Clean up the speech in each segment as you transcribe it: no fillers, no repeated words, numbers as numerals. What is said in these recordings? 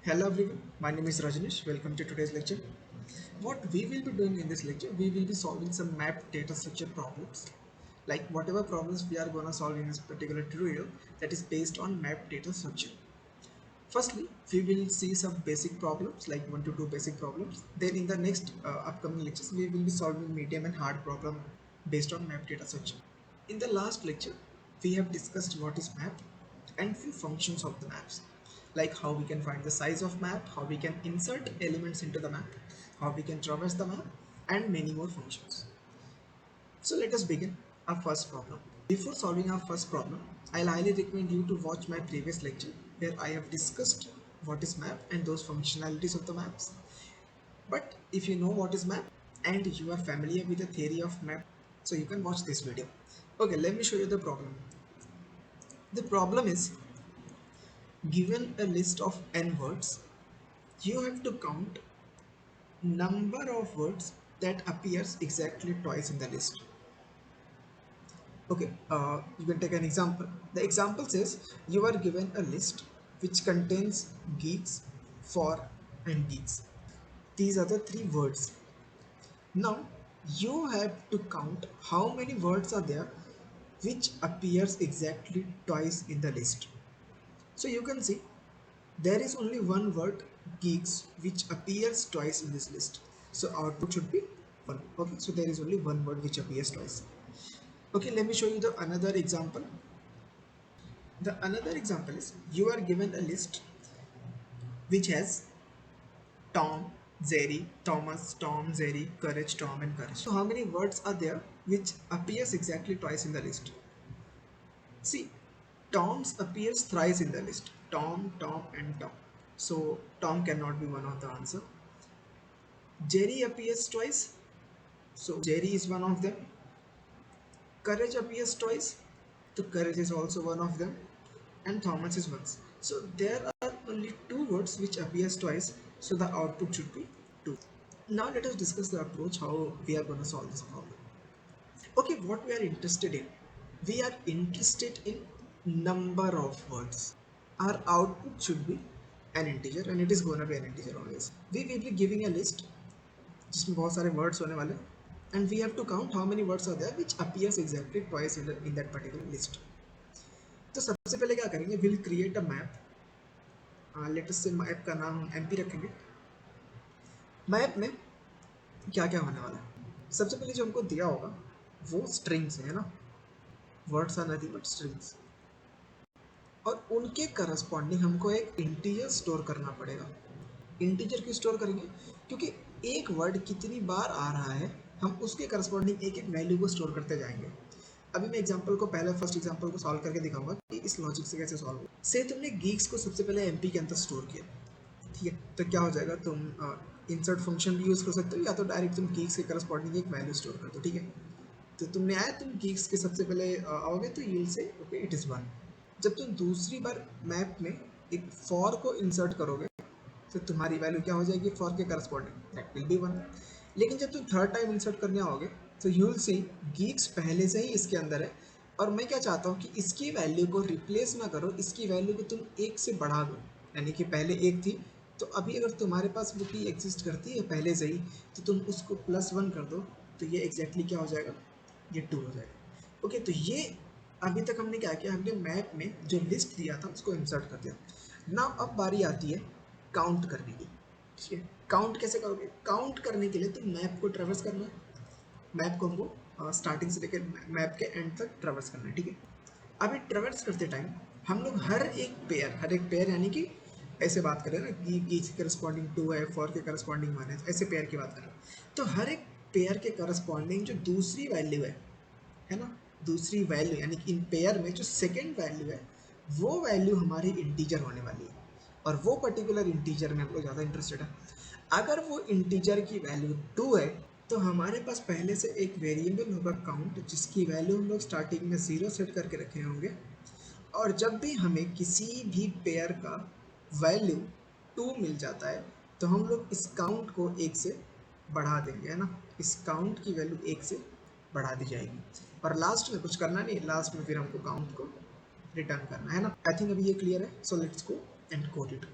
Hello everyone, my name is Rajneesh. Welcome to today's lecture. What we will be doing in this lecture, we will be solving some map data structure problems. Like whatever problems we are going to solve in this particular tutorial that is based on map data structure. Firstly, we will see some basic problems like 1 to 2 basic problems. Then in the next upcoming lectures, we will be solving medium and hard problem based on map data structure. In the last lecture, we have discussed what is map and few functions of the maps, like how we can find the size of map, how we can insert elements into the map, how we can traverse the map, and many more functions. So let us begin our first problem. Before solving our first problem, I'll highly recommend you to watch my previous lecture where I have discussed what is map and those functionalities of the maps. But if you know what is map and you are familiar with the theory of map, so you can watch this video. Okay, let me show you the problem. The problem is, given a list of n words, you have to count number of words that appears exactly twice in the list. Okay, you can take an example. The example says you are given a list which contains geeks, for, and geeks. These are the three words. Now you have to count how many words are there which appears exactly twice in the list. So you can see there is only one word geeks which appears twice in this list. So output should be 1. Okay, so there is only one word which appears twice. Okay, let me show you the another example. The another example is you are given a list which has Tom, Jerry, Thomas, Tom, Jerry, Courage, Tom, and Courage. So how many words are there which appears exactly twice in the list? See, Tom's appears thrice in the list. Tom, Tom, and Tom. So Tom cannot be one of the answer. Jerry appears twice. So Jerry is one of them. Courage appears twice. So Courage is also one of them. And Thomas is once. So there are only two words which appears twice. So the output should be 2. Now let us discuss the approach how we are going to solve this problem. Okay, what we are interested in? We are interested in number of words. Our output should be an integer and it is going to be an integer always. We will be giving a list जिसमें बहुत सारे words होने वाले and we have to count how many words are there which appears exactly twice in that particular list. तो सबसे पहले क्या करेंगे, we'll create a map. Let us say map का नाम MP रखेंगे. Map में क्या क्या होने वाला है? सबसे पहले जो हमको दिया होगा वो strings है ना, words are nothing but strings. और उनके करस्पॉन्डिंग हमको एक इंटीजर स्टोर करना पड़ेगा. इंटीजर क्यों स्टोर करेंगे? क्योंकि एक वर्ड कितनी बार आ रहा है हम उसके करस्पॉन्डिंग एक एक वैल्यू को स्टोर करते जाएंगे. अभी मैं एग्जांपल को पहले फर्स्ट एग्जांपल को सॉल्व करके दिखाऊंगा कि इस लॉजिक से कैसे सॉल्व हो. से तुमने गीक्स को सबसे पहले एमपी के अंदर स्टोर किया, ठीक है, तो क्या हो जाएगा, तुम इंसर्ट फंक्शन भी यूज़ कर सकते हो या तो डायरेक्ट तुम गीक्स के करस्पॉन्डिंग एक वैल्यू स्टोर कर दो. ठीक है, तो तुमने आया, तुम गीक्स के सबसे पहले आओगे तो you will say okay it is 1. जब तुम दूसरी बार मैप में एक फॉर को इंसर्ट करोगे तो तुम्हारी वैल्यू क्या हो जाएगी, फॉर के करस्पॉन्डिंग दैट विल बी 1. लेकिन जब तुम थर्ड टाइम इंसर्ट करने आओगे तो यू विल सी गीक्स पहले से ही इसके अंदर है और मैं क्या चाहता हूँ कि इसकी वैल्यू को रिप्लेस ना करो, इसकी वैल्यू को तुम एक से बढ़ा दो. यानी कि पहले एक थी तो अभी अगर तुम्हारे पास वो की एग्जिस्ट करती है पहले से ही तो तुम उसको +1 कर दो तो ये एग्जैक्टली क्या हो जाएगा, ये 2 हो जाएगा. ओके, तो ये अभी तक हमने क्या किया, हमने मैप में जो लिस्ट दिया था उसको इंसर्ट कर दिया. ना अब बारी आती है काउंट करने की. ठीक है, काउंट कैसे करोगे? काउंट करने के लिए तो मैप को ट्रेवर्स करना है. मैप को हमको स्टार्टिंग से लेकर मैप के एंड तक ट्रेवर्स करना है. ठीक है, अभी ट्रेवर्स करते टाइम हम लोग हर एक पेयर यानी कि ऐसे बात करें ना कि के करस्पॉन्डिंग 2 है, फॉर के करस्पॉन्डिंग 1 है, ऐसे पेयर की बात करें तो हर एक पेयर के करस्पॉन्डिंग जो दूसरी वैल्यू है ना, दूसरी वैल्यू यानी कि इन पेयर में जो सेकेंड वैल्यू है वो वैल्यू हमारी इंटीजर होने वाली है और वो पर्टिकुलर इंटीजर में हम लोग ज़्यादा इंटरेस्टेड है. अगर वो इंटीजर की वैल्यू 2 है तो हमारे पास पहले से एक वेरिएबल होगा काउंट जिसकी वैल्यू हम लोग स्टार्टिंग में 0 सेट करके रखे होंगे और जब भी हमें किसी भी पेयर का वैल्यू 2 मिल जाता है तो हम लोग इस काउंट को 1 से बढ़ा देंगे, है ना, इस काउंट की वैल्यू 1 से बढ़ा दी जाएगी और लास्ट में कुछ करना नहीं, लास्ट में फिर हमको काउंट को रिटर्न करना है ना. आई थिंक अभी ये क्लियर है. So let's go and code it.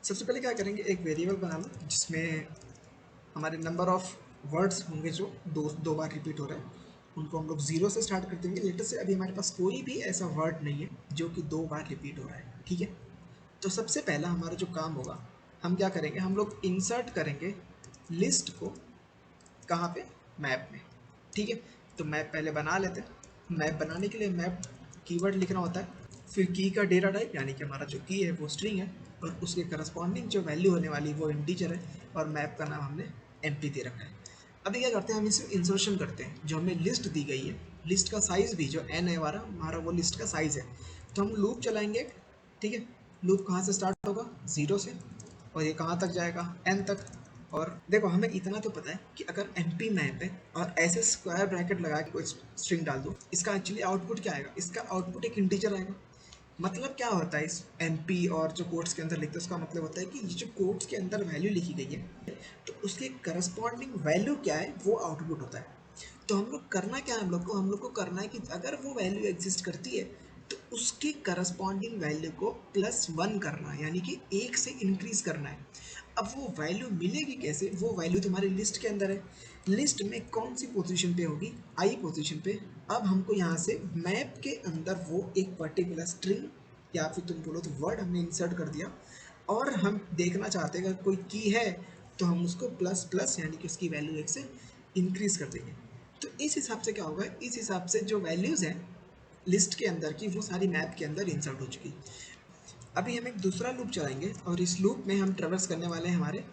सबसे पहले क्या करेंगे, एक वेरिएबल बना लो जिसमें हमारे नंबर ऑफ वर्ड्स होंगे जो दो दो बार रिपीट हो रहे हैं, उनको हम लोग जीरो से स्टार्ट कर देंगे। लेटेस्ट से अभी हमारे पास कोई भी ऐसा वर्ड नहीं है जो कि दो बार रिपीट हो रहा है, ठीक है। तो सबसे पहला हमारा जो काम होगा, हम क्या करेंगे, हम लोग इंसर्ट करेंगे लिस्ट को, कहाँ पे, मैप में, ठीक है। तो मैप पहले बना लेते हैं। मैप बनाने के लिए मैप कीवर्ड लिखना होता है, फिर की का डेटा टाइप यानी कि हमारा जो की है वो स्ट्रिंग है, और उसके करस्पॉन्डिंग जो वैल्यू होने वाली वो इंटीजर है, और मैप का नाम हमने एम्प्टी दे रखा है। अभी क्या करते हैं, हम इसे इंसर्शन करते हैं। जो हमें लिस्ट दी गई है, लिस्ट का साइज़ भी जो एन है हमारा वो लिस्ट का साइज़ है। तो हम लूप चलाएंगे, ठीक है। लूप कहाँ से स्टार्ट होगा, ज़ीरो से, और ये कहाँ तक जाएगा, एन तक। और देखो हमें इतना तो पता है कि अगर एम पी मैप है और ऐसे स्क्वायर ब्रैकेट लगा के कोई स्ट्रिंग डाल दो, इसका एक्चुअली आउटपुट क्या आएगा, इसका आउटपुट एक इंटीजर आएगा। मतलब क्या होता है इस एम पी और जो कोड्स के अंदर लिखते हैं उसका मतलब होता है कि ये जो कोड्स के अंदर वैल्यू लिखी गई है तो उसके करस्पॉन्डिंग वैल्यू क्या है वो आउटपुट होता है। तो हम लोग करना क्या है, हम लोग को करना है कि अगर वो वैल्यू एग्जिस्ट करती है तो उसके करस्पॉन्डिंग वैल्यू को +1 करना है, यानी कि एक से इंक्रीज करना है। अब वो वैल्यू मिलेगी कैसे, वो वैल्यू तुम्हारी लिस्ट के अंदर है। लिस्ट में कौन सी पोजीशन पे होगी, आई पोजीशन पे। अब हमको यहाँ से मैप के अंदर वो एक पर्टिकुलर स्ट्रिंग या फिर तुम बोलो तो वर्ड हमने इंसर्ट कर दिया, और हम देखना चाहते हैं अगर कोई की है तो हम उसको प्लस प्लस यानी कि उसकी वैल्यू एक से इंक्रीज कर देंगे। तो इस हिसाब से क्या होगा, इस हिसाब से जो वैल्यूज़ हैं लिस्ट के अंदर की वो सारी मैप के अंदर इंसर्ट हो चुकी। अभी हम एक दूसरा लूप चलाएंगे और इस लूप में हम ट्रेवर्स करने वाले हैं हमारे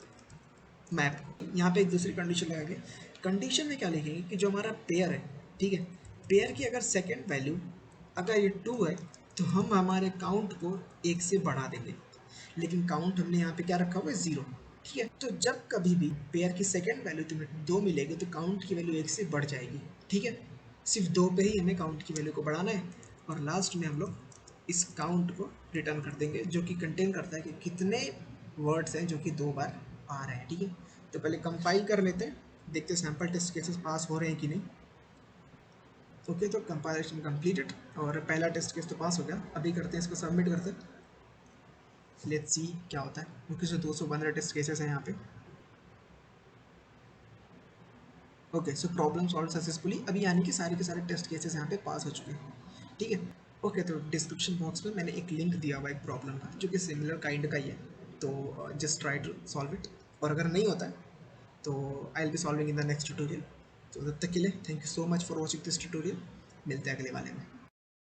मैप को। यहाँ पे एक दूसरी कंडीशन लगाएंगे। कंडीशन में क्या लिखेंगे कि जो हमारा पेयर है, ठीक है, पेयर की अगर सेकेंड वैल्यू अगर ये 2 है तो हम हमारे काउंट को एक से बढ़ा देंगे। लेकिन काउंट हमने यहाँ पे क्या रखा हुआ है, 0, ठीक है। तो जब कभी भी पेयर की सेकेंड वैल्यू तुम्हें 2 मिलेगी तो काउंट की वैल्यू एक से बढ़ जाएगी, ठीक है। सिर्फ 2 पे ही हमें काउंट की वैल्यू को बढ़ाना है, और लास्ट में हम लोग इस काउंट को रिटर्न कर देंगे जो कि कंटेन करता है कि कितने वर्ड्स हैं जो कि 2 बार आ रहे हैं, ठीक है। तो पहले कंपाइल कर लेते हैं, देखते हैं सैम्पल टेस्ट केसेस पास हो रहे हैं कि नहीं। ओके, तो कंपाइलेशन कंप्लीटेड और पहला टेस्ट केस तो पास हो गया। अभी करते हैं इसको सबमिट करते हैं, लेट्स सी क्या होता है। ओके, सो 215 टेस्ट केसेस हैं यहाँ पे। Okay, so problem solve successfully. अभी यानी कि सारे के सारे टेस्ट केसेस यहाँ पे पास हो चुके हैं, ठीक है। ओके, तो डिस्क्रिप्शन बॉक्स में मैंने एक लिंक दिया हुआ है एक प्रॉब्लम का जो कि सिमिलर काइंड का ही है, तो just try to solve it. और अगर नहीं होता है तो I will be solving in the next tutorial. तो तब तक के लिए thank you so much for watching this tutorial. मिलते हैं अगले वाले में।